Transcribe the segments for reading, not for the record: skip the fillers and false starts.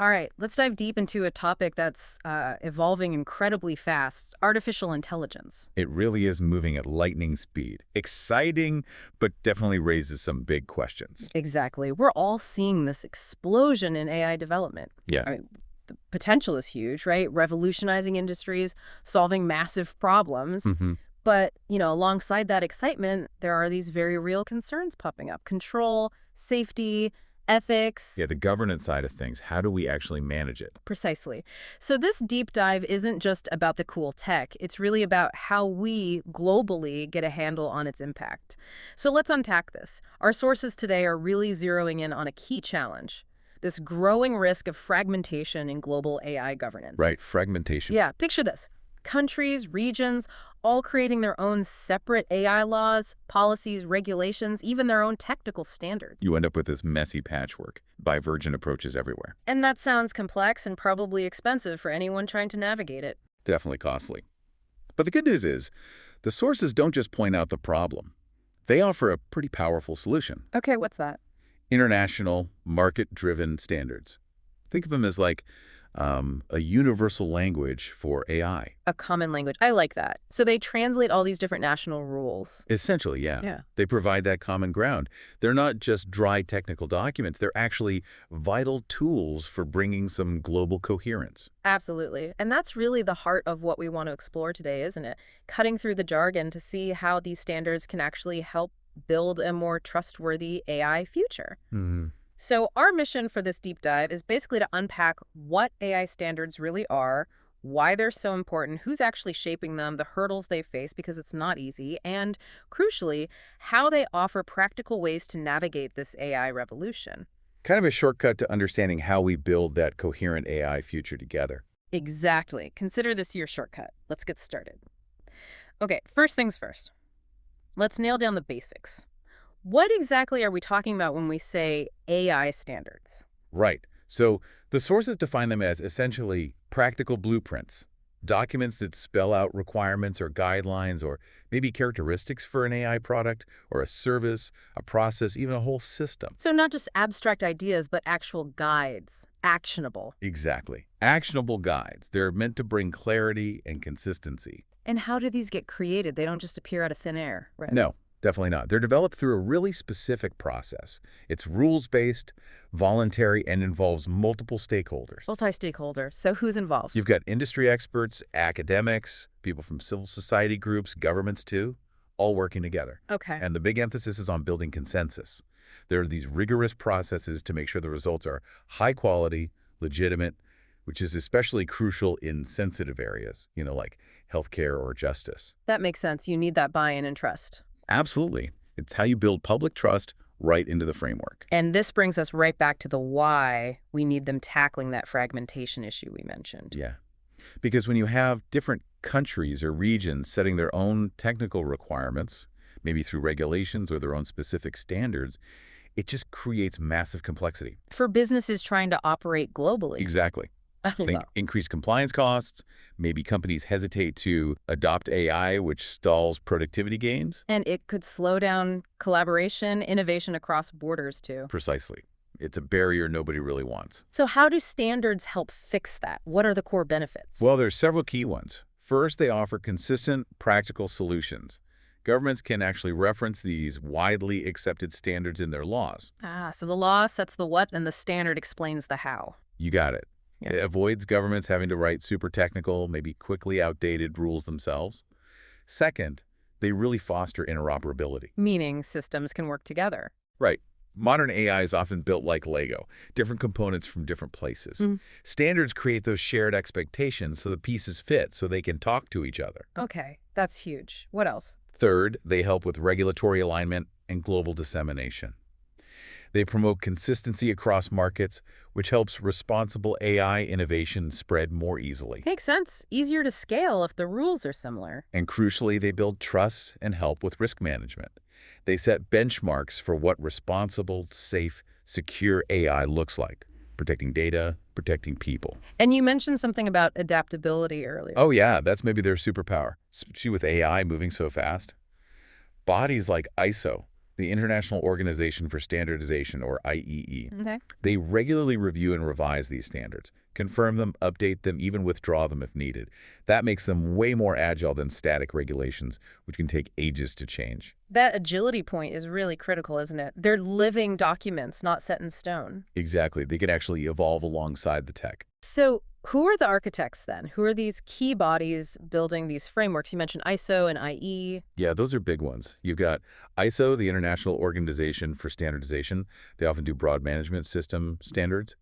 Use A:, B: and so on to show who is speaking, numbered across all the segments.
A: All right, let's dive deep into a topic that's evolving incredibly fast, artificial intelligence.
B: It really is moving at lightning speed. Exciting, but definitely raises some big questions.
A: Exactly. We're all seeing this explosion in AI development.
B: Yeah.
A: I mean, the potential is huge, right? Revolutionizing industries, solving massive problems.
B: hmm
A: But, alongside that excitement, there are these very real concerns popping up. Control, safety, ethics.
B: Yeah, the governance side of things. How do we actually manage it?
A: Precisely. So this deep dive isn't just about the cool tech. It's really about how we globally get a handle on its impact. So let's unpack this. Our sources today are really zeroing in on a key challenge, this growing risk of fragmentation in global AI governance.
B: Right, fragmentation.
A: Yeah, picture this. Countries, regions, all creating their own separate AI laws, policies, regulations, even their own technical standards.
B: You end up with this messy patchwork, divergent approaches everywhere.
A: And that sounds complex and probably expensive for anyone trying to navigate it.
B: Definitely costly. But the good news is, the sources don't just point out the problem. They offer a pretty powerful solution.
A: Okay, what's that?
B: International, market-driven standards. Think of them as like a universal language for AI.
A: A common language. I like that. So they translate all these different national rules.
B: Essentially, yeah.
A: Yeah.
B: They provide that common ground. They're not just dry technical documents. They're actually vital tools for bringing some global coherence.
A: Absolutely. And that's really the heart of what we want to explore today, isn't it? Cutting through the jargon to see how these standards can actually help build a more trustworthy AI future.
B: hmm
A: So our mission for this deep dive is basically to unpack what AI standards really are, why they're so important, who's actually shaping them, the hurdles they face because it's not easy, and crucially, how they offer practical ways to navigate this AI revolution.
B: Kind of a shortcut to understanding how we build that coherent AI future together.
A: Exactly. Consider this your shortcut. Let's get started. Okay, first things first. Let's nail down the basics. What exactly are we talking about when we say AI standards?
B: Right. So the sources define them as essentially practical blueprints, documents that spell out requirements or guidelines or maybe characteristics for an AI product or a service, a process, even a whole system.
A: So not just abstract ideas, but actual guides, actionable.
B: Exactly. Actionable guides. They're meant to bring clarity and consistency.
A: And how do these get created? They don't just appear out of thin air, right?
B: No, definitely not. They're developed through a really specific process. It's rules-based, voluntary, and involves multiple stakeholders.
A: Multi-stakeholder. So who's involved?
B: You've got industry experts, academics, people from civil society groups, governments too, all working together.
A: Okay.
B: And the big emphasis is on building consensus. There are these rigorous processes to make sure the results are high quality, legitimate, which is especially crucial in sensitive areas, like healthcare or justice.
A: That makes sense. You need that buy-in and trust.
B: Absolutely. It's how you build public trust right into the framework.
A: And this brings us right back to the why we need them tackling that fragmentation issue we mentioned.
B: Yeah. Because when you have different countries or regions setting their own technical requirements, maybe through regulations or their own specific standards, it just creates massive complexity.
A: For businesses trying to operate globally.
B: Exactly. Think increased compliance costs. Maybe companies hesitate to adopt AI, which stalls productivity gains.
A: And it could slow down collaboration, innovation across borders, too.
B: Precisely. It's a barrier nobody really wants.
A: So how do standards help fix that? What are the core benefits?
B: Well, there's several key ones. First, they offer consistent, practical solutions. Governments can actually reference these widely accepted standards in their laws.
A: So the law sets the what and the standard explains the how.
B: You got it.
A: Yeah.
B: It avoids governments having to write super technical, maybe quickly outdated rules themselves. Second, they really foster interoperability.
A: Meaning systems can work together.
B: Right. Modern AI is often built like Lego, different components from different places. Standards create those shared expectations so the pieces fit so they can talk to each other.
A: Okay, that's huge. What else?
B: Third, they help with regulatory alignment and global dissemination. They promote consistency across markets, which helps responsible AI innovation spread more easily.
A: Makes sense. Easier to scale if the rules are similar.
B: And crucially, they build trust and help with risk management. They set benchmarks for what responsible, safe, secure AI looks like, protecting data, protecting people.
A: And you mentioned something about adaptability earlier.
B: Oh yeah, that's maybe their superpower, especially with AI moving so fast. Bodies like ISO, the International Organization for Standardization, or IEE.
A: Okay.
B: They regularly review and revise these standards, confirm them, update them, even withdraw them if needed. That makes them way more agile than static regulations, which can take ages to change.
A: That agility point is really critical, isn't it? They're living documents, not set in stone.
B: Exactly. They can actually evolve alongside the tech.
A: So who are the architects then? Who are these key bodies building these frameworks? You mentioned ISO and IE.
B: Yeah, those are big ones. You've got ISO, the International Organization for Standardization. They often do broad management system standards.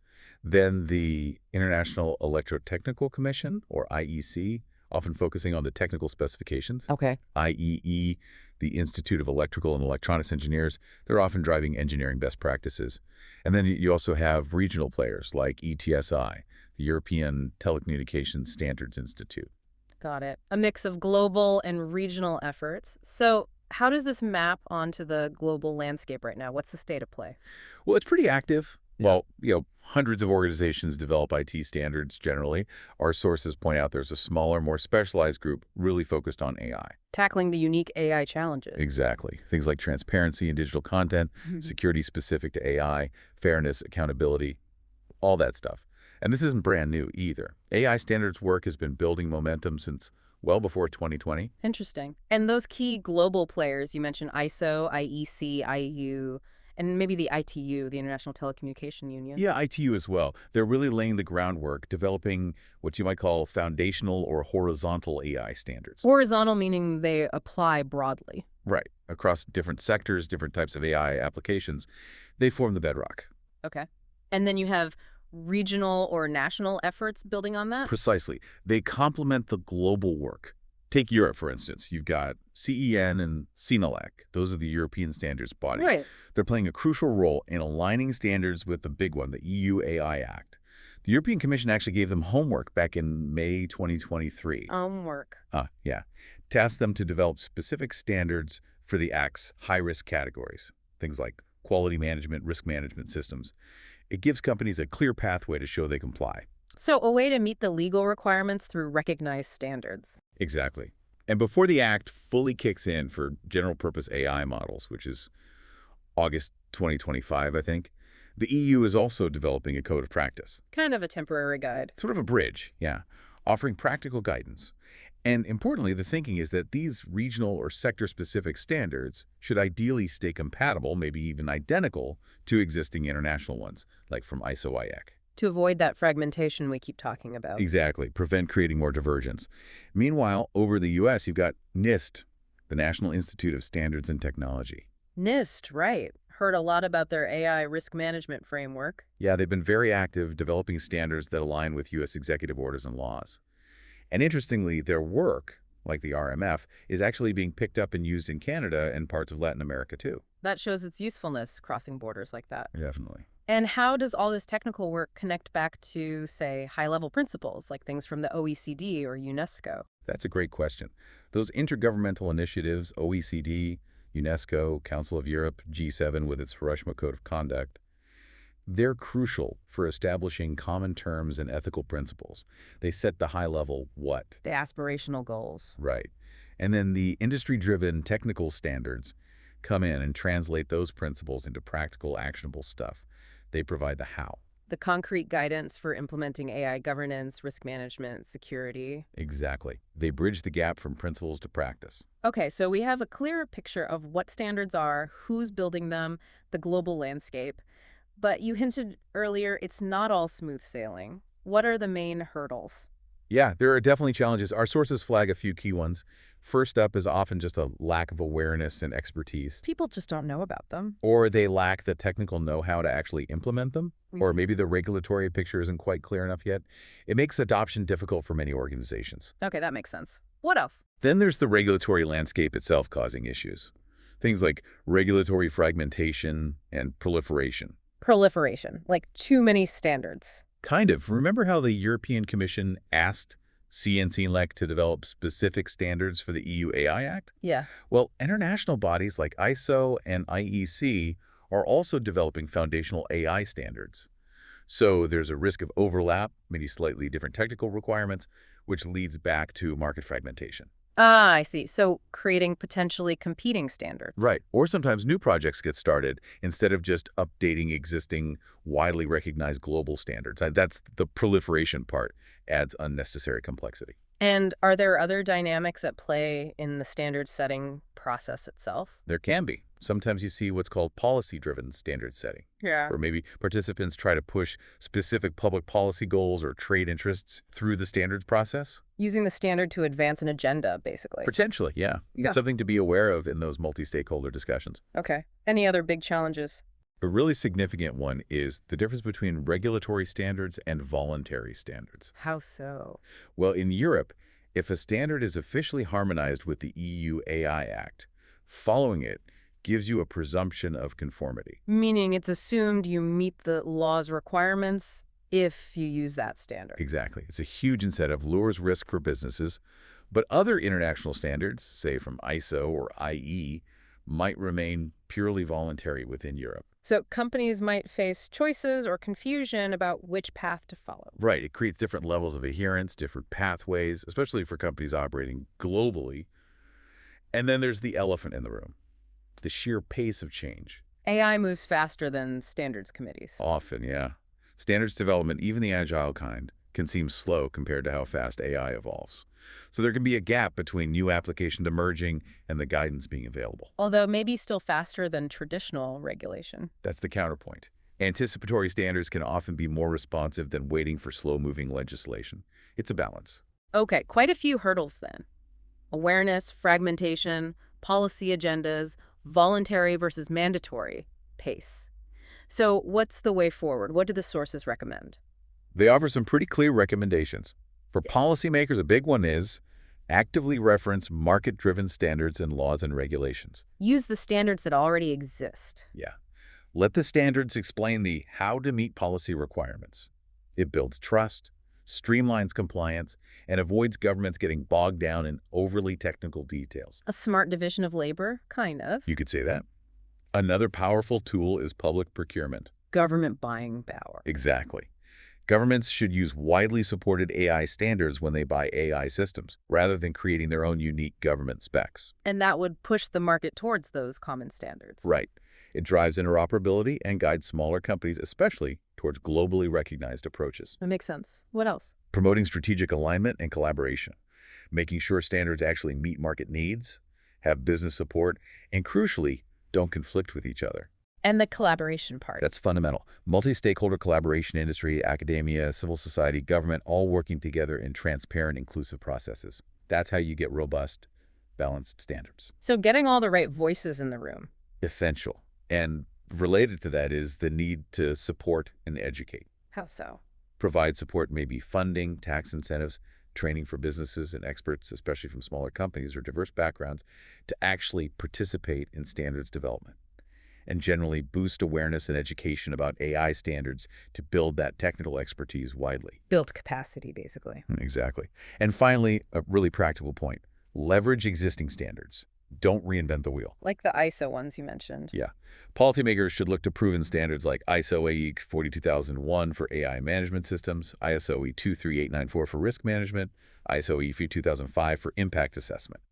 B: Then the International Electrotechnical Commission, or IEC, often focusing on the technical specifications.
A: Okay.
B: IEE, the Institute of Electrical and Electronics Engineers. They're often driving engineering best practices. And then you also have regional players like ETSI, the European Telecommunications Standards Institute.
A: Got it. A mix of global and regional efforts. So how does this map onto the global landscape right now? What's the state of play?
B: Well, it's pretty active.
A: Yeah.
B: Well, hundreds of organizations develop IT standards generally. Our sources point out there's a smaller, more specialized group really focused on AI.
A: Tackling the unique AI challenges.
B: Exactly. Things like transparency in digital content,
A: Mhm.
B: security specific to AI, fairness, accountability, all that stuff. And this isn't brand new either. AI standards work has been building momentum since well before 2020.
A: Interesting. And those key global players, you mentioned ISO, IEC, IEU, and maybe the ITU, the International Telecommunication Union.
B: Yeah, ITU as well. They're really laying the groundwork, developing what you might call foundational or horizontal AI standards.
A: Horizontal meaning they apply broadly.
B: Right. Across different sectors, different types of AI applications, they form the bedrock.
A: Okay. And then you have regional or national efforts building on that?
B: Precisely. They complement the global work. Take Europe, for instance. You've got CEN and CNELEC. Those are the European standards body.
A: Right.
B: They're playing a crucial role in aligning standards with the big one, the EU AI Act. The European Commission actually gave them homework back in May 2023.
A: Homework.
B: Yeah. Tasked them to develop specific standards for the Act's high-risk categories, things like quality management, risk management systems. It gives companies a clear pathway to show they comply.
A: So a way to meet the legal requirements through recognized standards.
B: Exactly. And before the Act fully kicks in for general-purpose AI models, which is August 2025, I think, the EU is also developing a code of practice.
A: Kind of a temporary guide.
B: Sort of a bridge, yeah, offering practical guidance. And importantly, the thinking is that these regional or sector-specific standards should ideally stay compatible, maybe even identical, to existing international ones, like from ISO-IEC.
A: To avoid that fragmentation we keep talking about.
B: Exactly. Prevent creating more divergence. Meanwhile, over the U.S., you've got NIST, the National Institute of Standards and Technology.
A: NIST, right. Heard a lot about their AI risk management framework.
B: Yeah, they've been very active developing standards that align with U.S. executive orders and laws. And interestingly, their work, like the RMF, is actually being picked up and used in Canada and parts of Latin America, too.
A: That shows its usefulness, crossing borders like that.
B: Definitely.
A: And how does all this technical work connect back to, say, high-level principles, like things from the OECD or UNESCO?
B: That's a great question. Those intergovernmental initiatives, OECD, UNESCO, Council of Europe, G7 with its Hiroshima Code of Conduct, they're crucial for establishing common terms and ethical principles. They set the high-level what?
A: The aspirational goals.
B: Right. And then the industry-driven technical standards come in and translate those principles into practical, actionable stuff. They provide the how.
A: The concrete guidance for implementing AI governance, risk management, security.
B: Exactly. They bridge the gap from principles to practice.
A: Okay, so we have a clearer picture of what standards are, who's building them, the global landscape. But you hinted earlier it's not all smooth sailing. What are the main hurdles?
B: Yeah, there are definitely challenges. Our sources flag a few key ones. First up is often just a lack of awareness and expertise.
A: People just don't know about them.
B: Or they lack the technical know-how to actually implement them. Or maybe the regulatory picture isn't quite clear enough yet. It makes adoption difficult for many organizations.
A: Okay, that makes sense. What else?
B: Then there's the regulatory landscape itself causing issues. Things like regulatory fragmentation and proliferation.
A: Proliferation, like too many standards.
B: Kind of. Remember how the European Commission asked CNCLEC to develop specific standards for the EU AI Act?
A: Yeah.
B: Well, international bodies like ISO and IEC are also developing foundational AI standards. So there's a risk of overlap, maybe slightly different technical requirements, which leads back to market fragmentation.
A: Ah, I see. So creating potentially competing standards.
B: Right. Or sometimes new projects get started instead of just updating existing widely recognized global standards. That's the proliferation part, adds unnecessary complexity.
A: And are there other dynamics at play in the standard setting process itself?
B: There can be. Sometimes you see what's called policy-driven standard setting,
A: Yeah.
B: where maybe participants try to push specific public policy goals or trade interests through the standards process.
A: Using the standard to advance an agenda, basically.
B: Potentially, yeah. It's
A: Yeah.
B: something to be aware of in those multi-stakeholder discussions.
A: Okay. Any other big challenges?
B: A really significant one is the difference between regulatory standards and voluntary standards.
A: How so?
B: Well, in Europe, if a standard is officially harmonized with the EU AI Act, following it gives you a presumption of conformity.
A: Meaning it's assumed you meet the law's requirements if you use that standard.
B: Exactly. It's a huge incentive, lowers risk for businesses, but other international standards, say from ISO or IE, might remain purely voluntary within Europe.
A: So companies might face choices or confusion about which path to follow.
B: Right. It creates different levels of adherence, different pathways, especially for companies operating globally. And then there's the elephant in the room, the sheer pace of change.
A: AI moves faster than standards committees.
B: Often, yeah. Standards development, even the agile kind, can seem slow compared to how fast AI evolves. So there can be a gap between new applications emerging and the guidance being available.
A: Although maybe still faster than traditional regulation.
B: That's the counterpoint. Anticipatory standards can often be more responsive than waiting for slow-moving legislation. It's a balance.
A: Okay, quite a few hurdles then. Awareness, fragmentation, policy agendas, voluntary versus mandatory, pace. So what's the way forward? What do the sources recommend?
B: They offer some pretty clear recommendations. For policymakers, a big one is actively reference market-driven standards and laws and regulations.
A: Use the standards that already exist.
B: Yeah. Let the standards explain the how to meet policy requirements. It builds trust, streamlines compliance, and avoids governments getting bogged down in overly technical details.
A: A smart division of labor, kind of.
B: You could say that. Another powerful tool is public procurement.
A: Government buying power.
B: Exactly. Governments should use widely supported AI standards when they buy AI systems, rather than creating their own unique government specs.
A: And that would push the market towards those common standards.
B: Right. It drives interoperability and guides smaller companies, especially towards globally recognized approaches.
A: That makes sense. What else?
B: Promoting strategic alignment and collaboration, making sure standards actually meet market needs, have business support, and crucially, don't conflict with each other.
A: And the collaboration part.
B: That's fundamental. Multi-stakeholder collaboration, industry, academia, civil society, government, all working together in transparent, inclusive processes. That's how you get robust, balanced standards.
A: So getting all the right voices in the room.
B: Essential. And related to that is the need to support and educate.
A: How so?
B: Provide support, maybe funding, tax incentives, training for businesses and experts, especially from smaller companies or diverse backgrounds, to actually participate in standards development. And generally boost awareness and education about AI standards to build that technical expertise widely.
A: Build capacity, basically.
B: Exactly. And finally, a really practical point, leverage existing standards. Don't reinvent the wheel.
A: Like the ISO ones you mentioned.
B: Yeah. Policymakers should look to proven standards like ISO AE 42001 for AI management systems, ISO E 23894 for risk management, ISO E 2005 for impact assessment.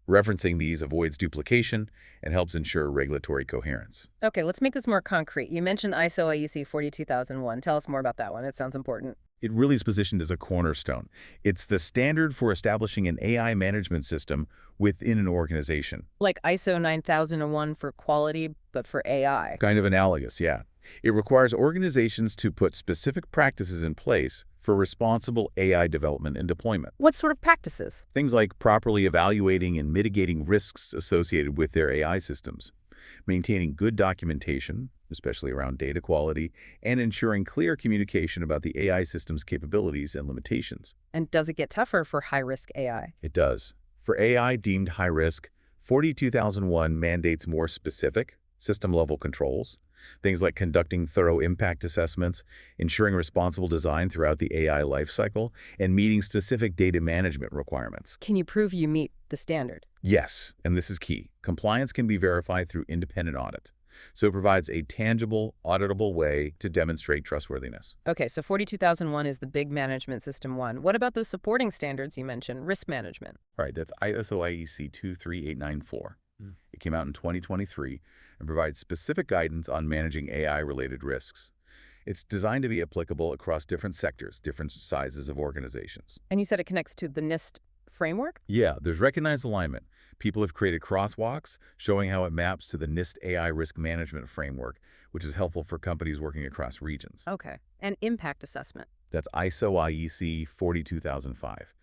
B: Referencing these avoids duplication and helps ensure regulatory coherence.
A: Okay, let's make this more concrete. You mentioned ISO IEC 42001. Tell us more about that one. It sounds important.
B: It really is positioned as a cornerstone. It's the standard for establishing an AI management system within an organization.
A: Like ISO 9001 for quality, but for AI.
B: Kind of analogous, yeah. It requires organizations to put specific practices in place for responsible AI development and deployment.
A: What sort of practices?
B: Things like properly evaluating and mitigating risks associated with their AI systems, maintaining good documentation, especially around data quality, and ensuring clear communication about the AI system's capabilities and limitations.
A: And does it get tougher for high-risk AI?
B: It does. For AI deemed high risk, 42001 mandates more specific, system-level controls, things like conducting thorough impact assessments, ensuring responsible design throughout the AI lifecycle, and meeting specific data management requirements.
A: Can you prove you meet the standard?
B: Yes, and this is key. Compliance can be verified through independent audit. So it provides a tangible, auditable way to demonstrate trustworthiness.
A: Okay, so 42001 is the big management system one. What about those supporting standards you mentioned, risk management?
B: All right, that's ISO IEC 23894. It came out in 2023 and provides specific guidance on managing AI-related risks. It's designed to be applicable across different sectors, different sizes of organizations.
A: And you said it connects to the NIST framework?
B: Yeah, there's recognized alignment. People have created crosswalks showing how it maps to the NIST AI risk management framework, which is helpful for companies working across regions.
A: Okay. And impact assessment.
B: That's ISO IEC 42005.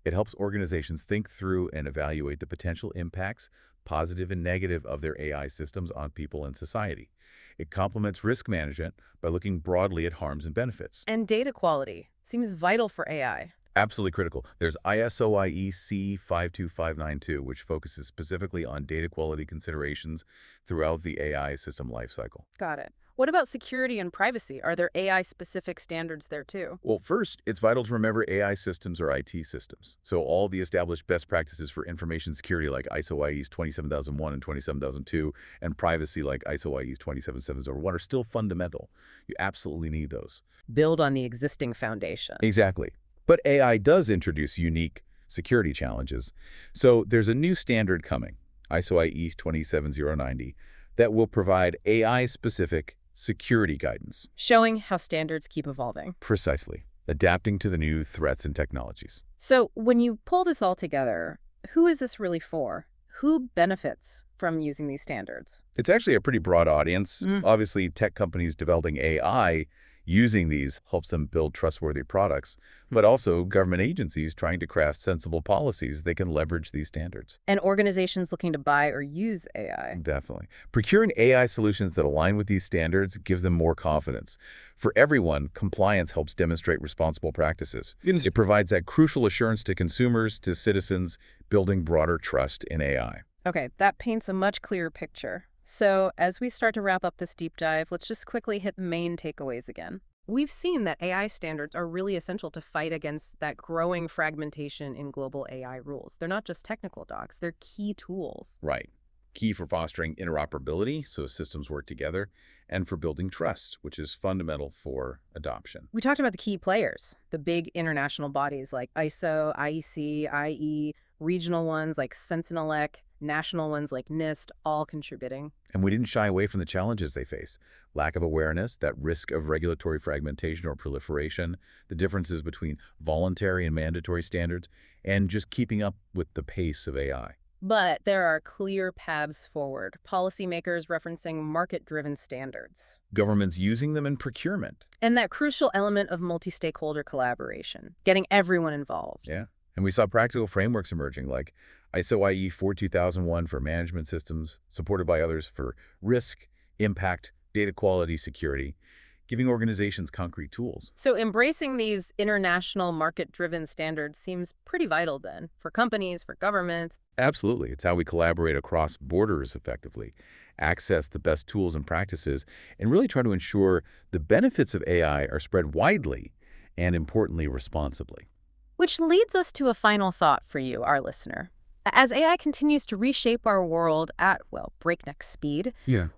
B: It helps organizations think through and evaluate the potential impacts, positive and negative, of their AI systems on people and society. It complements risk management by looking broadly at harms and benefits.
A: And data quality seems vital for AI.
B: Absolutely critical. There's ISO IEC 52592, which focuses specifically on data quality considerations throughout the AI system lifecycle.
A: Got it. What about security and privacy? Are there AI-specific standards there too?
B: Well, first, it's vital to remember AI systems are IT systems. So all the established best practices for information security like ISO IEs 27001 and 27002 and privacy like ISO IEs 27701 are still fundamental. You absolutely need those.
A: Build on the existing foundation.
B: Exactly. But AI does introduce unique security challenges. So there's a new standard coming, ISO IE 27090, that will provide AI-specific security guidance.
A: Showing how standards keep evolving.
B: Precisely. Adapting to the new threats and technologies.
A: So when you pull this all together, who is this really for? Who benefits from using these standards?
B: It's actually a pretty broad audience. Obviously, tech companies developing AI using these helps them build trustworthy products, but also government agencies trying to craft sensible policies they can leverage these standards.
A: And organizations looking to buy or use AI.
B: Definitely. Procuring AI solutions that align with these standards gives them more confidence. For everyone, compliance helps demonstrate responsible practices. It provides that crucial assurance to consumers, to citizens, building broader trust in AI.
A: Okay, that paints a much clearer picture. So as we start to wrap up this deep dive, let's just quickly hit the main takeaways again. We've seen that AI standards are really essential to fight against that growing fragmentation in global AI rules. They're not just technical docs, they're key tools.
B: Right. Key for fostering interoperability, so systems work together, and for building trust, which is fundamental for adoption.
A: We talked about the key players, the big international bodies like ISO, IEC, IE, regional ones like Sentinelec, national ones like NIST, all contributing.
B: And we didn't shy away from the challenges they face. Lack of awareness, that risk of regulatory fragmentation or proliferation, the differences between voluntary and mandatory standards, and just keeping up with the pace of AI.
A: But there are clear paths forward, policymakers referencing market-driven standards.
B: Governments using them in procurement.
A: And that crucial element of multi-stakeholder collaboration, getting everyone involved.
B: Yeah. And we saw practical frameworks emerging like ISO IE 42001 for management systems, supported by others for risk, impact, data quality, security, giving organizations concrete tools.
A: So embracing these international market-driven standards seems pretty vital then, for companies, for governments.
B: Absolutely. It's how we collaborate across borders effectively, access the best tools and practices, and really try to ensure the benefits of AI are spread widely and, importantly, responsibly.
A: Which leads us to a final thought for you, our listener. As AI continues to reshape our world at, well, breakneck speed,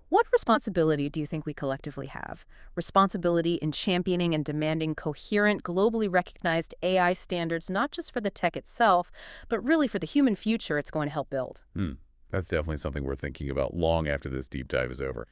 A: what responsibility do you think we collectively have? Responsibility in championing and demanding coherent, globally recognized AI standards, not just for the tech itself, but really for the human future it's going to help build.
B: That's definitely something we're thinking about long after this deep dive is over.